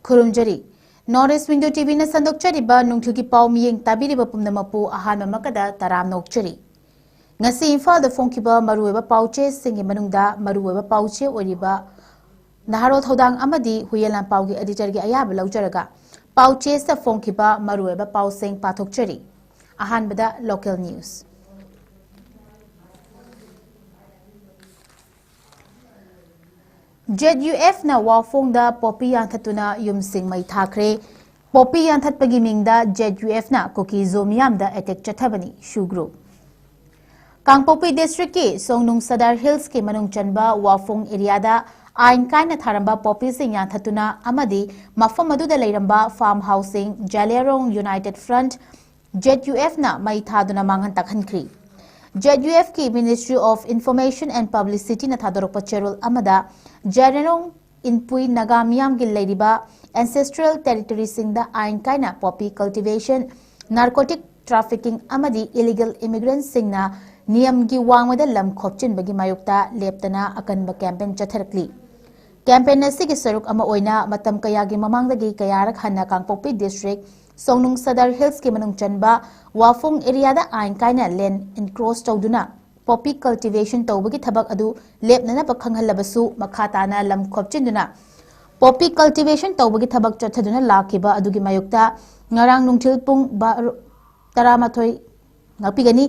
खुरुमजरी north window TV ने संदोक्चरिबा नुंगथुगी पाव मियेंग ताबिरिबा पुमनमपु अहानबा मकदा तराम नोक्चरी ngasi imphal da phongkiba maruweba pauche singi manungda maruweba pauche oriba naharo thodang amadi huyelan paugi editor gi ayaba laujaraga pauche sa phongkiba maruweba pauseng pathokchari ahanbada local news ZUF na wafong da popi yanthatuna yumsing mai thakre popi yanthatpagi mingda ZUF na 𝐶𝐢𝐯𝐞 da attack chathabani shu group Kangpokpi district की सोंगनुंग सदर hills के मनुंग चनबा वाफोंग एरियादा आइन कायना थारंबा poppy सिंग यांथतुना अमदी मफम मदुदा लेरंबा फार्म हाउसिंग जालेरोंग यूनाइटेड फ्रंट ZUF ना मई थादुना मांगहन तखनख्री ZUF की ministry of information and publicity ना थादोरप चेरोल अमदा जालेरोंग इनपुई नगामियाम गिल लेरिबा एंसेस्ट्रल टेरिटरी सिंगदा आइन कायना पॉपी कल्टिवेशन नार्कोटिक ट्रैफिकिंग अमदी इलीगल इमिग्रेंट सिंगना नियम की वांगमदा लम खोपचिनबगी मायोक्ता लेप्तना अकनबा कैंपेन चथरकली कैंपेन असिगी सरुक अमा ओइना मतम कयागी ममांगदगी कयारक हन्ना कांगपोपी डिस्ट्रिक्ट सोंगनुंग सदर हिल्स के मनुंग चनबा वाफोंग एरियादा आइन कायना लैंड इनक्रोच तौदुना पॉपी कल्टिवेशन तौबगी थबक अदु लेपनना बखंगहलबसु मखाताना लम खोपचिनदुना पॉपी कल्टिवेशन तौबगी थबक चथदुना लाखिबा अदुगी मायोक्ता ngarang nungthil pung 13 ngapigani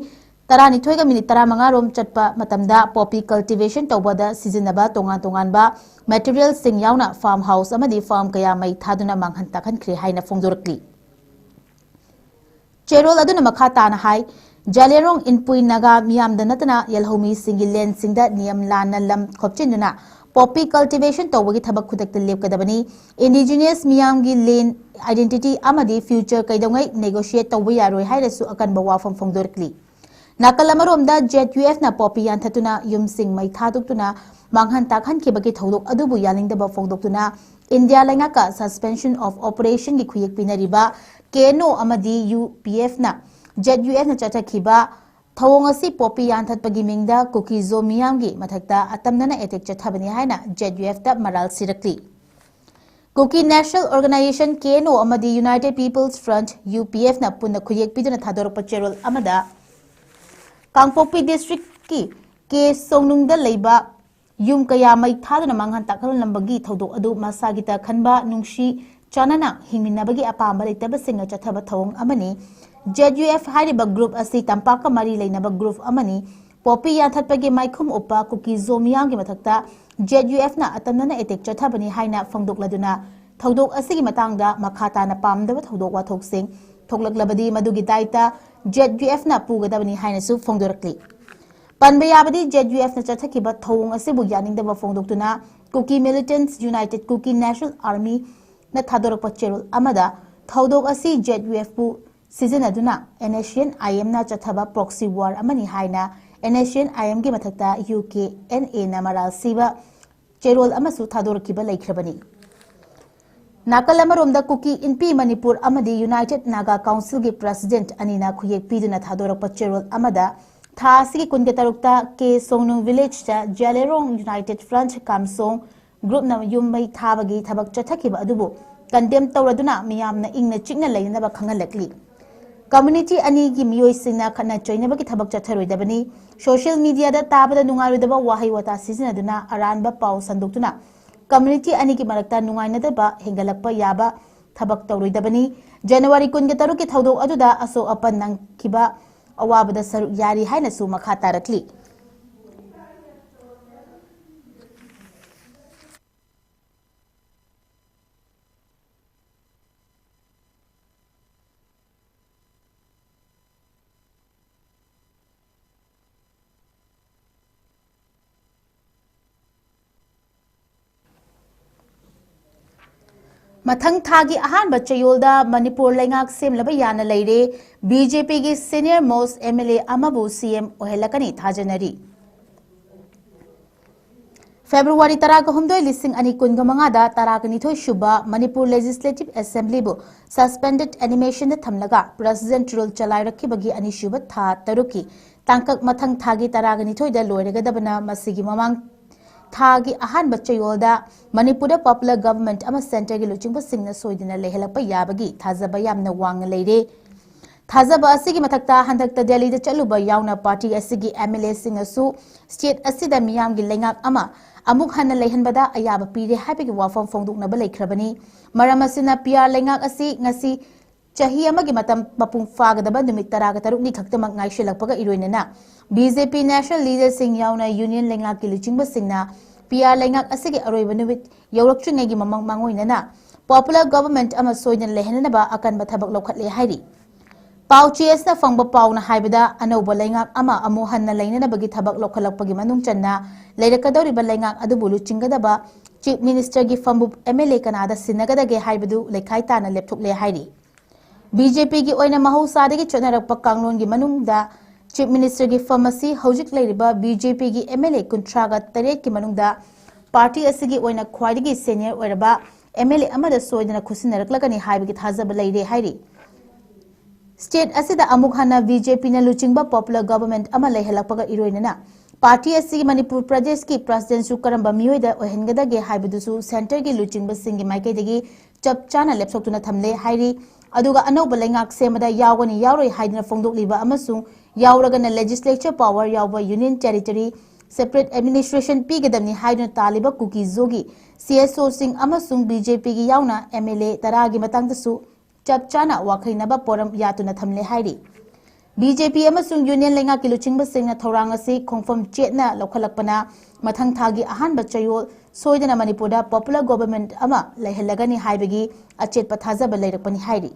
12 minute 15 rom chatpa matamda poppy cultivation tawbada sizinaba tongan tonganba material sing yauna farm house amadi farm kaya mai thaduna manghan takhan khre haina phongdorkli cherol aduna makha tana hai jalerong inpui naga miyamda natana yelhomi singi len singda niyam lana lam khopchinuna poppy cultivation tawbagi thabak khudakta lepkadabani indigenous miyamgi len identity amadi future kaidongai negotiate tawba yaroi hairasu akanba wafam phongdorkli नाकलमरोमदा ZUF ना poppy यांथतुना युमसिंग मै थादुक्तुना मांगहन ताखन केबगी थौदोक अदुबु यालिंगदबा फोंदोक्तुना इंडिया लैंगाका सस्पेंशन ऑफ ऑपरेशन की खुयक पिनरिबा केनो अमदी UPF ना ZUF ना चथखिबा थवोंग असि पॉपी यांथतपगी मिंगदा 𝐶𝐢𝐯𝐞 मथक्ता अतमनना एटेक चथबनी हाइना ZUF ता मराल सिरकली कुकी नेशनल ऑर्गेनाइजेशन केनो अमदी यूनाइटेड पीपल्स फ्रंट UPF ना पुन खुयक पिदुना थादोरप चेरोल अमदा कांगपोपी डिस्ट्रिक्ट की के सोंगनुंगदा लेबा युम कया मई थादुना मांगहन ताखल लंबगी थौदो अदु मसागिता खनबा नुंगशी चानना हिंगमिनबगी अपांबा लेतब सिंग चथब थौंग अमनी ZUF हारिबा ग्रुप असि तंपाका मरी लेनबा ग्रुप अमनी पॉपी याथतपगी माइखुम ओपा 𝐶𝐢𝐯𝐞 मथक्ता ZUF ना अतमनना एटेक चथबनी हाइना फंगदोकलदुना थौदोक असिगी मतंगदा मखाताना पामदबा थौदोक वाथोकसिंग थोकलकलबदी मदुगी दाइता ZUF ना पुगदबनी हाइनसु फोंदोरकली पनबे याबदी ZUF ना चथखिबा थौंग असिबु यानिंगदबा फोंदोक्तुना Kuki militants united Kuki national army ना थादोरक चेरोल अमदा थौदोक असि ZUF पु सिजनदुना NATION ना चथबा प्रॉक्सी वार अमनी हाइना NATION की मथक्ता UKNA ना मराल सिबा चेरोल अमसु थादोरकिबा लेख्रबनी नाकलमरोमदा कुकी इनपी मणिपुर अमदी यूनाइटेड नागा काउंसिल की प्रेसिडेंट अनिना खुयेक पिदुना थादोरक चेरोल अमदा थासी कुनगे तरुक्ता के सोंगनुंग विलेज ता जालेरोंग यूनाइटेड फ्रंट कामसोंग ग्रुप ना युमई थाबगी थबक चथखिबा अदुबो कंडेम तौरदुना मियामना इंगना चिकना लेनबा खंगलकली कम्युनिटी अनी की मियोय सिंगना खना चोइनबगी थबक चथरोइदबनी सोशल मीडिया दा ताबदा नुंगारोइदबा वाहै वता सिजनदुना अरानबा पाउ संदुक्तुना कम्युनिटी अनी की मरक्ता नुंगाइनदबा हेंगलकपा याबा थबक तौरोइदबनी जनवरी 23 की थौदोक अदुदा असो अपन नंगखिबा अवाबदा सरु यारी हाइनसु मखा तारकली मथंग थागी अहानबा चयोलदा मणिपुर लैंगाक सेमलबा याना लेरे BJP की सीनियर मोस्ट MLA अमबु CM ओहेलकनी थाजनरी फेब्रुवारी 19 दा 19 शुबा मणिपुर लेजिस्लेटिव असेंबली बु सस्पेंडेड एनिमेशन थमलगा प्रेसिडेंट रूल चलाइरखिबगी अनिशुब था तरुकी तांकक मथंग थागी 19 दा लोइरगदबना मसिगी ममांग थागी अहानब चयोलदा मणिपुर पॉपुलर गवर्नमेंट अमा सेंटर की लुचिंगबसिंगना सोइदना लेहलप याबगी थाजब यामना वांग लेरे थाजब असिगी मथक्ता हंदक्ता दिल्ली चलुब यावना पार्टी असिगी एमएलए सिंगसु स्टेट असिदा मियामगी लेंगाक अमा अमुक हन्ना लेहनबदा अयाब पीरे हाइबगी वाफम फोंदुकनब लेख्रबनी मरम असिना पीआर लेंगाक असि ngasi चाही अमगी मतम मपुंग फागदब नुमित तराग तरुकनी खक्तमक ngaishilakpaga इरोइनना बीजेपी नेशनल लीडर सिंग यावना यूनियन लेंगाक की लुचिंगबसिंगना पीआर लेंगाक असिगी अरोइब नुमित यौरक्चुंगेगी ममंग मांगोइनना पॉपुलर गवर्नमेंट अमा सोइदन लेहननबा अकनब थबक लौखटले हाइरि पाउचेसना फंगब पाउना हाइबदा अनौब लेंगाक अमा अमु हन्ना लेननबगी थबक लौखलकपगी मनुंग चन्ना लेरकदौरिब लेंगाक अदुबु लुचिंगदबा चीफ मिनिस्टर की फंबु एमएलए कनादा सिनगदगे हाइबदु लेखाइ ताना लेपथुकले हाइरि बीजेपी की ओइना महौसादगी चनरकप कांगलोन की मनुंगदा चीफ मिनिस्टर की फमसी हौजिक लेरिबा बीजेपी की एमएलए 38 की मनुंगदा पार्टी असिगी ओइना ख्वाइदगी सीनियर ओइरबा एमएलए अमदा सोइदना खुसिनरकलगनी हाइबगी थाजब लेरे हाइरि स्टेट असिदा अमुक हन्ना बीजेपी न लुचिंगबा पॉपुलर गवर्नमेंट अमा लेहलकपगा इरोइनना पार्टी असिगी मणिपुर प्रदेश की प्रेसिडेंट सु करंबा मियोइदा ओहनगदगे हाइबदुसु सेंटर की लुचिंगबसिंगी माइकेदगी चप चाना लेपसोक्तुना थमले हाइरि अदुगा अनौब लेंगाक सेमदा यावगनी यावरोइ हाइदना फोंदोकलिबा अमसुंग यावरगना लेजिस्लेचर पावर यावबा यूनियन टेरिटरी सेपरेट एडमिनिस्ट्रेशन पीगदमनी हाइदना तालिबा 𝐋𝐢𝐯𝐞 सीएसओ सिंग अमसुंग बीजेपी की यावना एमएलए तरागी मतंगदसु चप चाना वाखैनबा पोरम यातुना थमले हाइरि बीजेपी अमसुंग यूनियन लेंगा की लुचिंगबसिंगना थौरांग असि खोंफम चेतना लौखलकपना मथंग थागी अहानब चयोल सोइदना मणिपुरदा पॉपुलर गवर्नमेंट अमा लेहलगनी हाइबगी अचेतप थाजब लेरकपनी हाइरि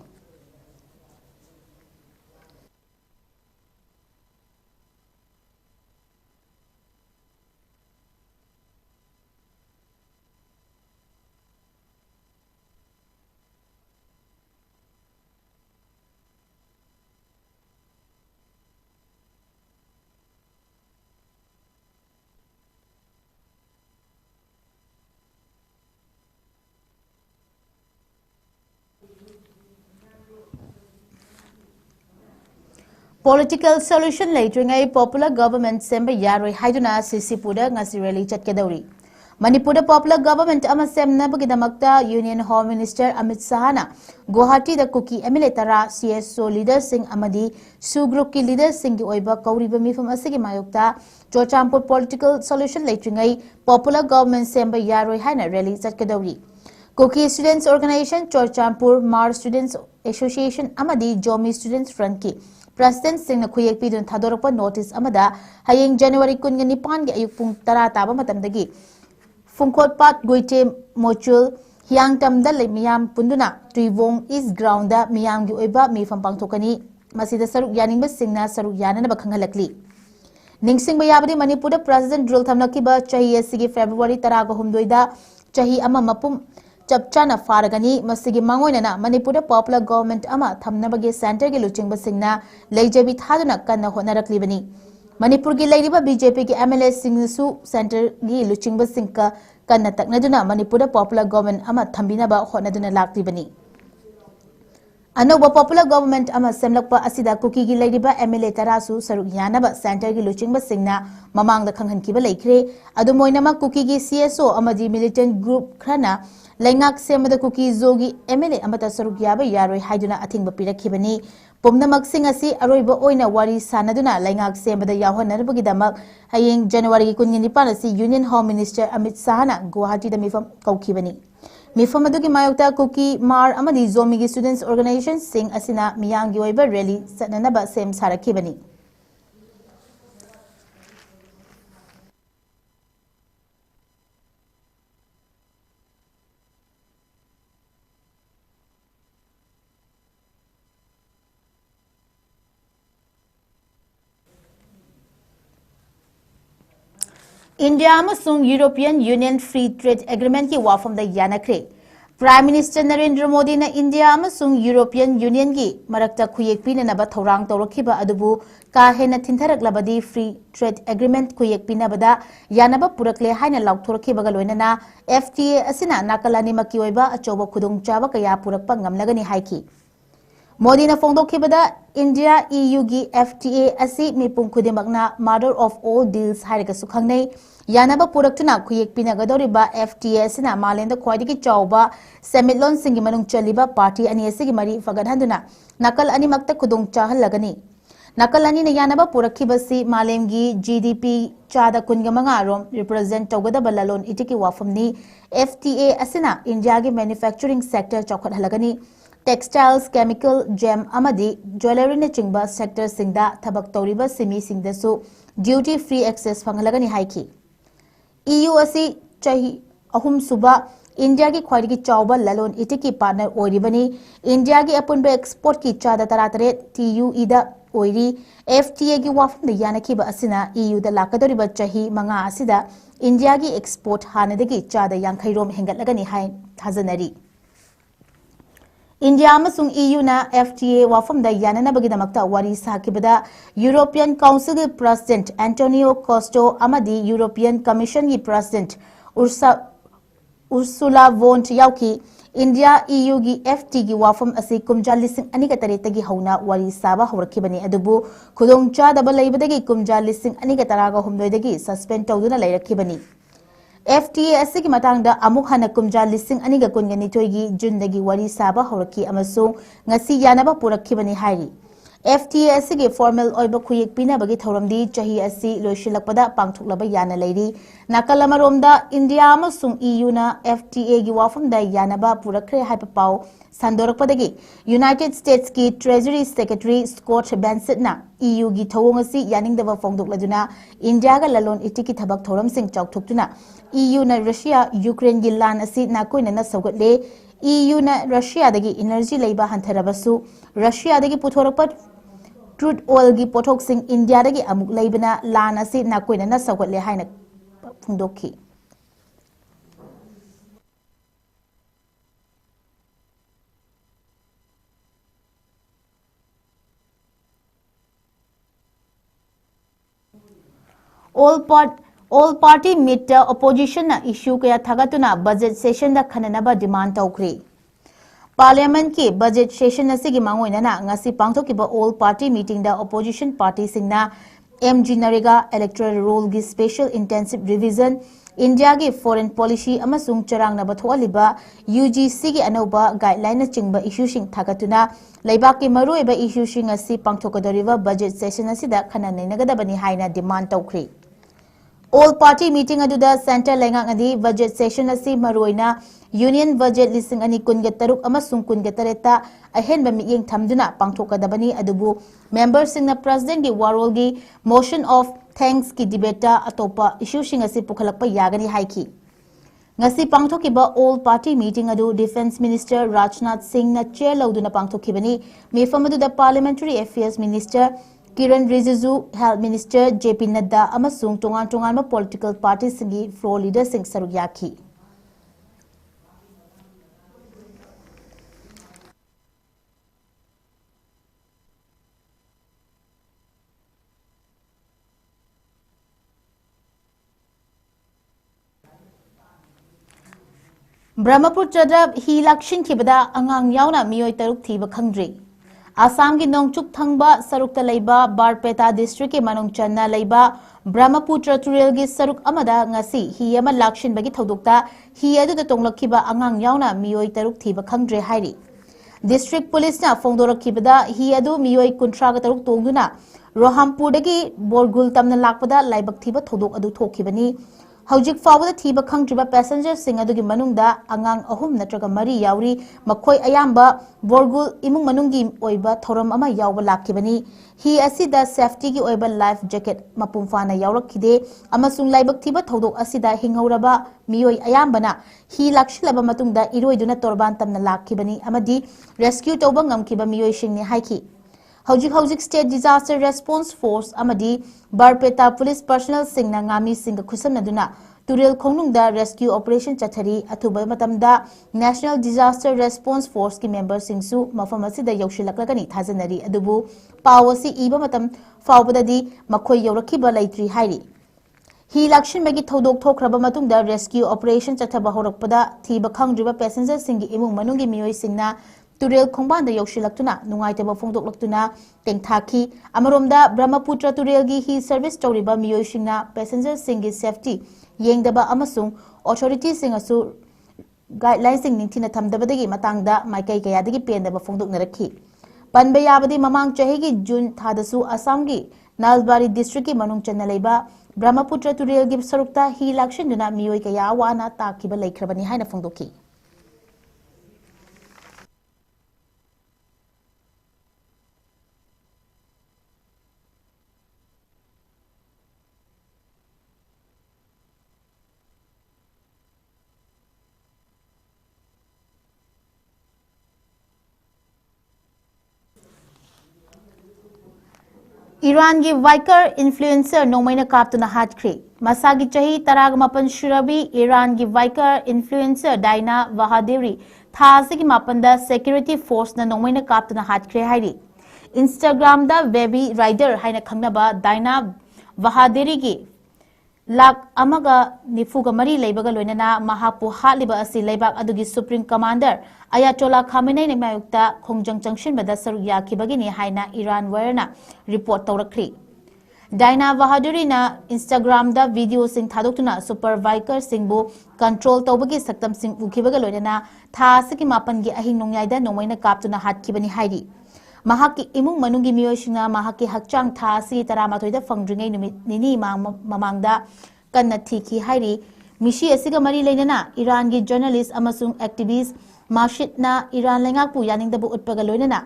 Political solution leitringai popular government semba yaroi haiduna sisipuda ngasi rally chatkedawri Manipur popular government ama semnabagi damakta Union Home Minister Amit Sahana Guwahati da kuki MLA tara CSO leader sing amadi su group ki leader sing gi oiba kauriba mifam asigi mayokta Chochampur political solution leitringai popular government semba yaroi haina rally chatkedawri Kuki Students Organization Chochampur Mar Students Association amadi Jomi Students Front ki President Singh Khuyek Pidun Thadorpa notice amada hayeng January 19 gi ayuk pung tara taba matamdagi Fungkot Pat Goite Mochul Hyang Tamda le miyam punduna Tuivong East Ground da miyam gi oiba mi fam pangthokani masida saruk yaningba singna saruk yanana ba khangalakli Ningsing bayabadi Manipur President drill thamnakiba chahi asigi February 13 da chahi ama mapum चपचाना फारगनी मसिगी मांगोइनना Manipur popular government अमा थमनबगे centre के लुचिंगब सिंगना लेजेबी थादुना कन्ना होनरकलिबनी मणिपुर की लेरिबा BJP के एमएलए सिंगसु सेंटर की लुचिंगब सिंगका कन्ना तकनदुना मणिपुर पॉपुलर गवर्नमेंट अमा थंबिनबा होनदुना लाक्लिबनी अनोबा पॉपुलर गवर्नमेंट अमा सेमलकपा असिदा कुकी की लेरिबा एमएलए तरासु सरुक यानबा सेंटर की लुचिंगब सिंगना ममांगदा खंगहनकिबा लेख्रे अदुमोइनमा कुकी की सीएसओ अमदी मिलिटेंट ग्रुप खरना लेंगाक सेमदा 𝐋𝐢𝐯𝐞 एमएलए अमता सरुक याबा यारोइ हाइदुना अथिंगबा पिरखिबनी पुमनमक सिंग असि अरोइबा ओइना वारी सानदुना लेंगाक सेमदा यावहनरबगिदमक हयेंग जनवरी 19 असि union home minister Amit शाहना Guwahati दा मिफम कौखिबनी मिफम अदुगी मायोक्ता कुकी मार अमदी जोमी की स्टूडेंट्स ऑर्गेनाइजेशन सिंग असिना मियांगी ओइबा रैली सननबा सेम सारखिबनी India amasung European Union Free Trade Agreement ki wafam da yanakre Prime Minister Narendra Modi na India amasung European Union ki marakta khuyek pinanaba thorang tawrakhiba adubu ka hena thinthaраklabadi Free Trade Agreement khuyek pinabada yanaba purakle haina laukthorkhiba ga loinana FTA asina nakalani maki oiba achoba khudong chaba kaya purakpa ngamlagani haiki Modi na phongdokhibada India EU gi FTA asi mipum khudimakna mother of all deals hairaga sukhangnei yanaba puraktuna khuyek pinagadoriba FTA sina malenda khwaidigi chawba semitlon singi manung chaliba party ani asigi mari fagadhanduna nakal ani makta khudong chahalagani nakal ani ne yanaba purakhibasi malemgi GDP chada kungamanga rom represent tawgadaba lalon itiki wafamni FTA asina India gi manufacturing sector chawkhat halagani textiles, chemical, gem, amadi, jewelry ne chingba sector singda thabak tawriba simi singdasu duty free access phangalagani haiki. EU asi chahi ahum suba India ki khwaidigi chawba lalon itiki partner oiribani India ki apunba export ki chada taratare TU ida oiri FTA ki wafam da yanakhiba asina EU da lakadoriba chahi manga asida India ki export hanadagi chada yankhairom hengatlagani hai thazanari. India amasung EU na FTA wafam da yananabagidamakta wari sakibada European Council gi President Antonio Costa amadi European Commission gi President Ursula von der Leyen India EU gi FTA gi wafam asi kumja lising aniga taretagi hauna wari saba hawrakibani adubu khudong chadaba leibadagi kumja lising aniga taraga humdoidagi suspend tawduna leirakibani. FTA asigi matangda amuk hana kumja lising aniga kungani toigi jundagi wari saba horaki amaso ngasi yanaba purakhibani hairi FTA asigi formal oiba khuyek pinabagi thoramdi chahi asi loishilakpada pangthuklaba yana leiri nakalamaromda India amasung EU na FTA gi wafamda yanaba purakhre haipa pau sandorakpadagi United States ki Treasury Secretary Scott Bessent na EU gi thawong asi yaningdaba fongdokladuna India ga lalon itiki thabak thoram sing chawkthuktuna EU na Russia Ukraine gi lan asi nakoina na saugatle EU na Russia dagi energy leiba hantharabasu Russia dagi puthorapa crude oil gi pothok sing India dagi amuk leibana lan asi nakoina na saugatle haina phungdokhi. All party meet the opposition na issue kaya thagatuna budget session da khananaba demand tawkri. Parliament ki budget session asigi mangoina na ngasi pangthokiba all party meeting da opposition party singna MG Narega electoral roll gi special intensive revision India gi foreign policy amasung charang na bathwaliba UGC gi anoba guideline na chingba issue sing thagatuna laibak ki maruiba issue sing asi pangthokadoriba budget session asida khananainagadabani haina demand tawkri. All party meeting aduda center lengang adi budget session asi maroina union budget lising ani kunga taruk amasung kunga tareta ahenba miyeng thamduna pangthokadabani adubu members singna president gi warol gi motion of thanks ki debate atopa issue sing asi pukhalakpa yagani haiki ngasi pangthokiba all party meeting adu defense minister Rajnath Singh na chair lauduna pangthokibani mefam adu da parliamentary affairs minister Kiran Rijiju, Health Minister JP Nadda amasung tongan political parties singi floor leaders sing saruk yakhi. Brahmaputra hi lakshin kibada angang yauna miyoi taruk thiba khangdri. Assam ki nongchuk thangba sarukta leiba Barpeta district ki manung channa leiba Brahmaputra Turel gi saruk amada ngasi hi ama lakshin bagi thodukta hi adu da tonglakhiba angang yauna miyoi taruk thiba khangdre hairi district police na fongdorakhibada hi adu miyoi kuntra ga taruk tongduna Rohampur dagi Borgul tamna lakpada laibak thiba thodok adu thokhibani Hojik fawada thiba khangtriba passengers sing adugi manungda angang ahum natraga mari yauri makhoi ayamba Borgul imung manungi oiba thoram ama yawba lakhibani hi asida safety gi oiba life jacket mapumfana yawrakhide amasung laibak thiba thodok asida hinghauraba miyoi ayambana hi lakshilaba matungda iroiduna torban tamna lakhibani amadi rescue tawba ngamkiba miyoi singni haiki Hojik State Disaster Response Force amadi Barpeta Police Personnel singna ngami singa khusamnaduna Turel Khongnungda rescue operation chathari athuba matamda National Disaster Response Force ki members singsu mafam asida yaushilakagani thajanari adubu pawasi iba matam fawbadadi makhoi yaurakhiba laitri hairi hi lakshin bagi thodok thokraba matungda rescue operation chathaba horakpada thiba khangdriba passenger singi imung manungi miyoi singna turel khongbanda yaushilakuna nungaitaba phongdoklakuna tengthaki amaromda brahmaputra turel gi hi service tawriba miyoishingna passenger singi safety yengdaba amasung authority singasu guidelines sing ningthina thamdabadagi matangda maikai kayadagi pendaba phongdoknarakhi panba yabadi mamang chahi gi june thadasu assam gi nalbari district ki manung channa leiba brahmaputra turel gi sarukta hi lakshinduna miyoi kaya wana takiba laikhrabani haina phongdokhi Iran gi Viker influencer nomaina kaptuna hatkri masagi chahi taragmapan shirabi Iran gi Viker influencer Daina Vahadiri thasigi mapanda security force na nomaina kaptuna hatkri hairi Instagram da baby rider haina khangnaba Daina Vahadiri gi lak amaga nifuga mari leibaga loinana mahapu haliba asi leibak adugi supreme commander ayatollah khamenei ni mayukta khongjang changshin bada saru yakibagi ni haina Iran warna report tawrakri Daina Vahaduri na Instagram da video sing thadokuna supervisor singbu control tawbagi saktam sing ukibaga loinana thasiki mapan gi ahin nongyai da nomaina kaptuna hatkibani hairi mahaki imung manungi miyoshina mahaki hakchang thasi taramathoi da fangdringai numit nini mamangda kanna thiki hairi mishi asiga mari leinana Iran gi journalist amasung activist mashitna Iran lengak pu yaning da bu utpaga loinana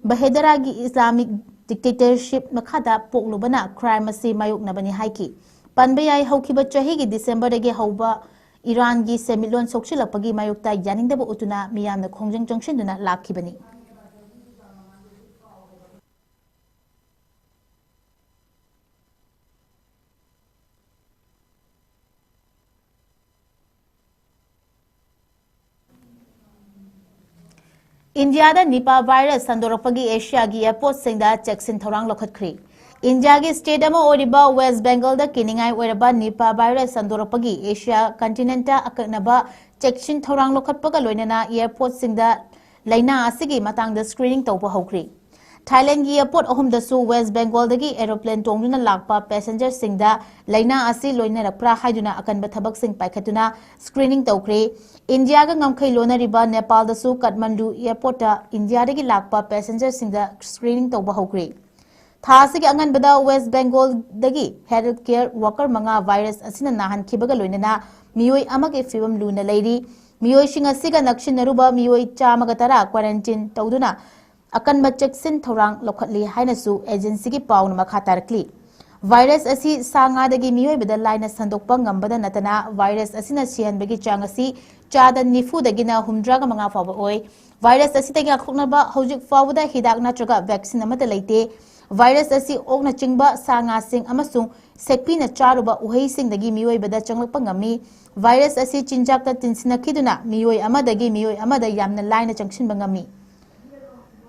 bahedara gi Islamic dictatorship makhada poklubana crime asi mayuk nabani haiki panbayai haukiba chahi gi December dagi hauba Iran gi semilon sokchilapagi mayukta yaning da bu utuna miyamna khongjang changshin lakhibani India da Nipah virus sandorakpagi Asia gi airport singda cheksin thorang lokhatkri India gi state ama oriba West Bengal da kiningai oiraba Nipah virus sandorakpagi Asia continent ta aknaba cheksin thorang lokhatpaga loinana airport singda laina asigi matangda screening tawba hokri Thailand gi airport ahumdasu West Bengal dagi aeroplane tongduna lakpa passenger singda laina asi loina rakpra haiduna akanba thabak sing paikhatuna screening tawkri India ga ngamkhai lona riba Nepal dasu Kathmandu airport ta India dagi lakpa passenger singda screening tawba hokri thasi gi angan bada West Bengal dagi healthcare worker manga virus asina nahan khibaga loinana miyoi amage fibam luna leiri miyoi singa siga nakshin naruba miyoi chamaga tara quarantine tawduna akan cheksin thorang lokhatli hainasu agency gi pauna makha tarkli virus asi sanga dagi miyoi bada laina sandokpa ngambada natana virus asina sian bagi changasi chada nifu dagi na humdra ga manga fawa oi virus asi tagi akhoknaba hojik fawda hidak natraga vaccine amata leite virus asi okna chingba sanga sing amasung sekpi na charuba uhei sing dagi miyoi bada changlakpa ngami virus asi chinjak ta tinsina khiduna miyoi amadagi miyoi amada yamna laina changshin bangami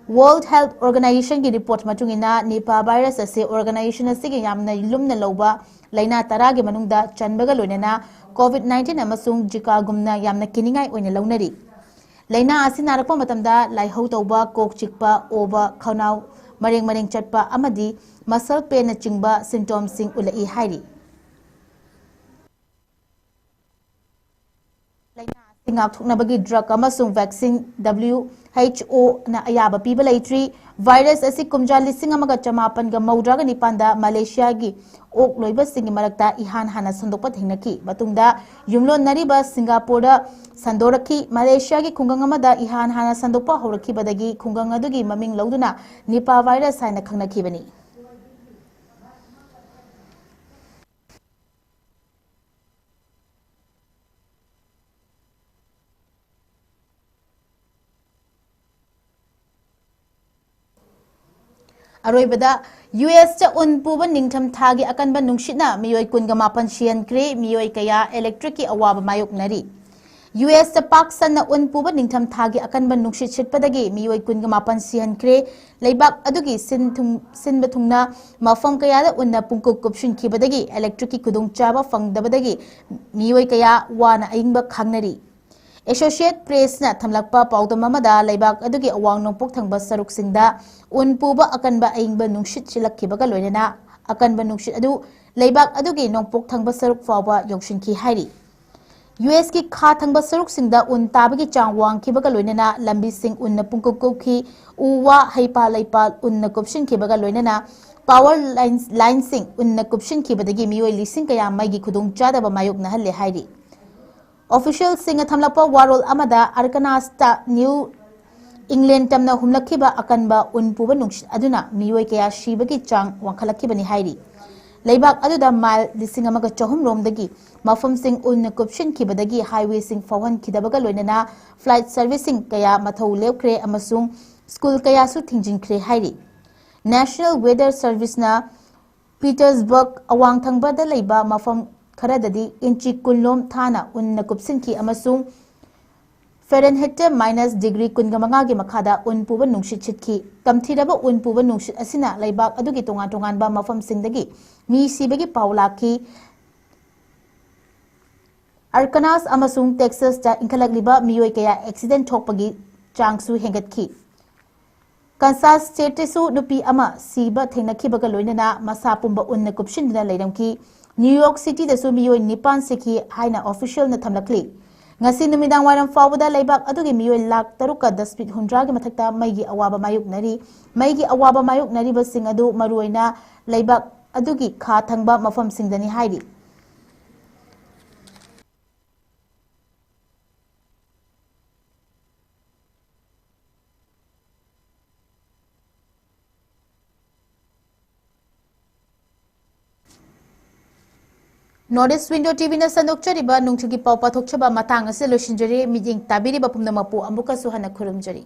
World Health Organization ki report matungina Nipah virus ase organization asigi yamna lumna loba laina tara gi manungda chanbaga loinana COVID-19 amasung Zika gumna yamna kiningai oina launari laina asi narakpa matamda laihau tawba kok chikpa oba khanau mareng chatpa amadi muscle pain na chingba symptoms sing ulai hairi ngak thuknabagi drug amasung vaccine WHO na ayaba piba leitri virus asi kumja lising amaga chamapan ga maudraga nipanda Malaysia gi ok loiba singi marakta ihan hana sandokpa thingnaki batungda yumlon nariba Singapore da sandoraki Malaysia gi khungang amada ihan hana sandokpa horaki badagi khungang adugi maming lauduna Nipah virus haina khangnaki bani Aroibada US cha unpuba ningtham thagi akanba nungshitna miyoi kunga mapan siankre miyoi kaya electric ki awaba mayok nari US cha Pakistan na unpuba ningtham thagi akanba nungshit sitpadagi miyoi kunga mapan siankre leibak adugi sinba thungna mafam kaya da unna pungkup kupshin khibadagi electric ki kudung chaba fangdabadagi miyoi kaya wana aingba khangnari Associate Press na thamlakpa paudam amada laibak adugi awang nongpok thangba saruk singda unpuba akanba aingba nungshit silakhibaga loinana akanba nungshit adu laibak adugi nongpok thangba saruk fawba yongshinki hairi US ki kha thangba saruk singda un tabagi chang wang khibaga loinana lambi sing unna pungkukki uwa haipa laipa unna kopshin khibaga loinana power line sing unna kopshin khibadagi mioi lising kaya maigi khudung chadaba mayok na halle hairi Official singa thamlakpa warol amada Arkanasta New England tamna humlakhiba akanba unpuba nungshit aduna mioi kaya shibagi chang wangkhalakhibani hairi Laibak aduda mile lising amaga chahum romdagi mafam sing unna kupshin khibadagi highway sing fawan khidabaga loinana flight servicing kaya mathau lewkre amasung school kaya su thingjinkhre hairi National Weather Service na Petersburg awang thangbada leiba mafam Karadadi inchi kunlom thana unna kupsinki amasung Fahrenheit -degree kungamanga gi makada unpuba nungshit chitki tamthiraba unpuba nungshit asina laibak adugi tongan tongan ba mafam singdagi mi sibagi paulaki Arkansas amasung Texas ta inkalagliba mioi kaya accident thokpagi changsu hengatki Kansas State su nupi ama siba thengnakhibaga loinana masa pumba unna kupshin dina leiramki New York City da su miyoi nipan seki haina official na thamlakli ngasi numidang waram fawda laibak adugi miyoi lak taruka daspit hundragi mathakta maigi awaba mayuk nari basing adu maruina laibak adugi kha thangba mafam singdani hairi Northeast Window TV na sanokchariba nungchugi pawpathokchaba matang ase loishinjari miding tabiriba pumnamapu ambuka suhana khurumjari